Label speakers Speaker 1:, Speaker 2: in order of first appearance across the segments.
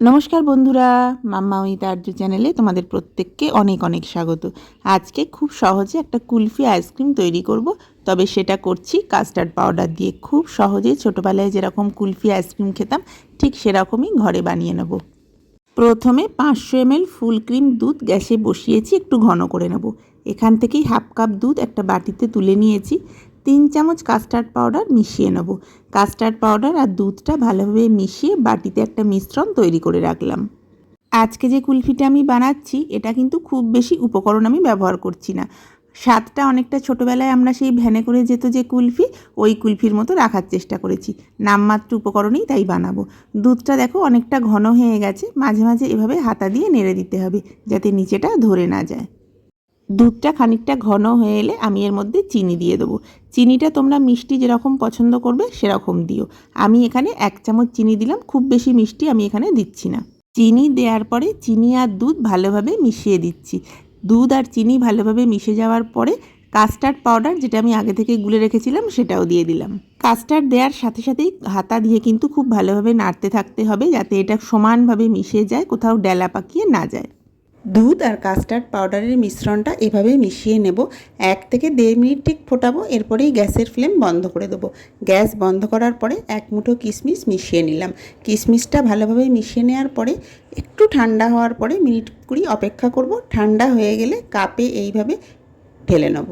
Speaker 1: নমস্কার বন্ধুরা, মাম্মা উইথ আর্য চ্যানেলে তোমাদের প্রত্যেককে অনেক অনেক স্বাগত। আজকে খুব সহজে একটা কুলফি আইসক্রিম তৈরি করব, তবে সেটা করছি কাস্টার্ড পাউডার দিয়ে। খুব সহজে ছোটোবেলায় যেরকম কুলফি আইসক্রিম খেতাম ঠিক সেরকমই ঘরে বানিয়ে নেব। প্রথমে 500 ml ফুল ক্রিম দুধ গ্যাসে বসিয়েছি, একটু ঘন করে নেব। এখান থেকেই হাফ কাপ দুধ একটা বাটিতে তুলে নিয়েছি। 3 চামচ কাস্টার্ড পাউডার মিশিয়ে নেব। কাস্টার্ড পাউডার আর দুধটা ভালোভাবে মিশিয়ে বাটিতে একটা মিশ্রণ তৈরি করে রাখলাম। আজকে যে কুলফিটা আমি বানাচ্ছি এটা কিন্তু খুব বেশি উপকরণ আমি ব্যবহার করছি না। স্বাদটা অনেকটা ছোটোবেলায় আমরা সেই ভ্যানে করে যেত যে কুলফি, ওই কুলফির মতো রাখার চেষ্টা করেছি। নামমাত্র উপকরণেই তাই বানাবো। দুধটা দেখো অনেকটা ঘন হয়ে গেছে, মাঝে মাঝে এভাবে হাতা দিয়ে নেড়ে দিতে হবে যাতে নিচেটা ধরে না যায়। দুধটা খানিকটা ঘন হয়ে এলে আমি এর মধ্যে চিনি দিয়ে দেবো। চিনিটা তোমরা মিষ্টি যেরকম পছন্দ করবে সেরকম দিও। আমি এখানে 1 চামচ চিনি দিলাম, খুব বেশি মিষ্টি আমি এখানে দিচ্ছি না। চিনি দেওয়ার পরে চিনি আর দুধ ভালোভাবে মিশিয়ে দিচ্ছি। দুধ আর চিনি ভালোভাবে মিশে যাওয়ার পরে কাস্টার্ড পাউডার, যেটা আমি আগে থেকে গুলে রেখেছিলাম, সেটাও দিয়ে দিলাম। কাস্টার্ড দেওয়ার সাথে সাথেই হাতা দিয়ে কিন্তু খুব ভালোভাবে নাড়তে থাকতে হবে যাতে এটা সমানভাবে মিশে যায়, কোথাও ডেলা পাকিয়ে না যায়। দুধ আর কাস্টার্ড পাউডারের মিশ্রণটা এভাবে মিশিয়ে নেব। 1 থেকে 1.5 মিনিট ঠিক ফোটাবো, এরপরেই গ্যাসের ফ্লেম বন্ধ করে দেবো। গ্যাস বন্ধ করার পরে 1 মুঠো কিশমিশ মিশিয়ে নিলাম। কিশমিশটা ভালোভাবে মিশিয়ে নেওয়ার পরে একটু ঠান্ডা হওয়ার পরে মিনিট 20 অপেক্ষা করব। ঠান্ডা হয়ে গেলে কাপে এইভাবে ঢেলে নেব।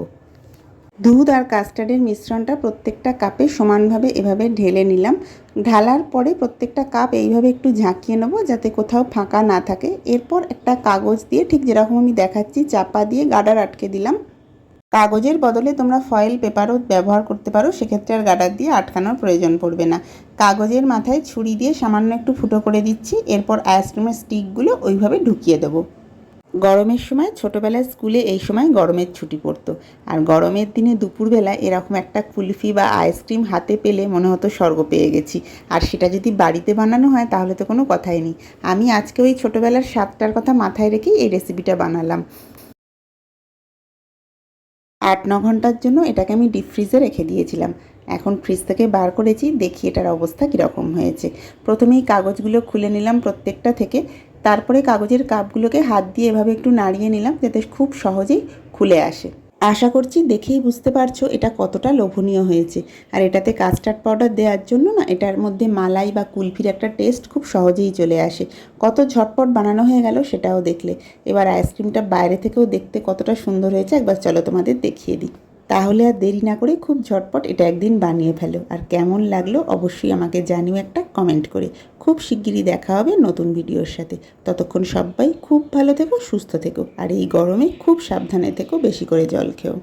Speaker 1: দুধ আর কাস্টার্ডের মিশ্রণটা প্রত্যেকটা কাপে সমানভাবে এভাবে ঢেলে নিলাম। ঢালার পরে প্রত্যেকটা কাপ এইভাবে একটু ঝাঁকিয়ে নেবো যাতে কোথাও ফাঁকা না থাকে। এরপর একটা কাগজ দিয়ে, ঠিক যেরকম আমি দেখাচ্ছি, চাপা দিয়ে গার্ডার আটকে দিলাম। কাগজের বদলে তোমরা ফয়েল পেপারও ব্যবহার করতে পারো, সেক্ষেত্রে আর গার্ডার দিয়ে আটকানোর প্রয়োজন পড়বে না। কাগজের মাথায় ছুরি দিয়ে সামান্য একটু ফুটো করে দিচ্ছি। এরপর আইসক্রিমের স্টিকগুলো ওইভাবে ঢুকিয়ে দেবো। গরমের সময় ছোটোবেলায় স্কুলে এই সময় গরমের ছুটি পড়তো, আর গরমের দিনে দুপুরবেলা এরকম একটা কুলফি বা আইসক্রিম হাতে পেলে মনে হতো স্বর্গ পেয়ে গেছি। আর সেটা যদি বাড়িতে বানানো হয় তাহলে তো কোনো কথাই নেই। আমি আজকে ওই ছোটোবেলার স্বাদটার কথা মাথায় রেখেই এই রেসিপিটা বানালাম। 8-9 ঘন্টার জন্য এটাকে আমি ডিপ ফ্রিজে রেখে দিয়েছিলাম। এখন ফ্রিজ থেকে বার করেছি, দেখি এটার অবস্থা কীরকম হয়েছে। প্রথমেই কাগজগুলো খুলে নিলাম প্রত্যেকটা থেকে, তারপরে কাগজের কাপগুলোকে হাত দিয়ে এভাবে একটু নাড়িয়ে নিলাম যাতে খুব সহজেই খুলে আসে। আশা করছি দেখেই বুঝতে পারছো এটা কতটা লোভনীয় হয়েছে। আর এটাতে কাস্টার্ড পাউডার দেওয়ার জন্য না, এটার মধ্যে মালাই বা কুলফির একটা টেস্ট খুব সহজেই চলে আসে। কত ঝটপট বানানো হয়ে গেল সেটাও দেখলে। এবার আইসক্রিমটা বাইরে থেকেও দেখতে কতটা সুন্দর হয়েছে একবার চলো তোমাদের দেখিয়ে দিই। তাহলে আর দেরি না করে খুব ঝটপট এটা একদিন বানিয়ে ফেলো। আর কেমন লাগলো অবশ্যই আমাকে জানিও একটা কমেন্ট করে। খুব শিগগিরই দেখা হবে নতুন ভিডিওর সাথে। ততক্ষণ সবাই খুব ভালো থেকো, সুস্থ থেকো, আর এই গরমে খুব সাবধানে থেকো, বেশি করে জল খেও।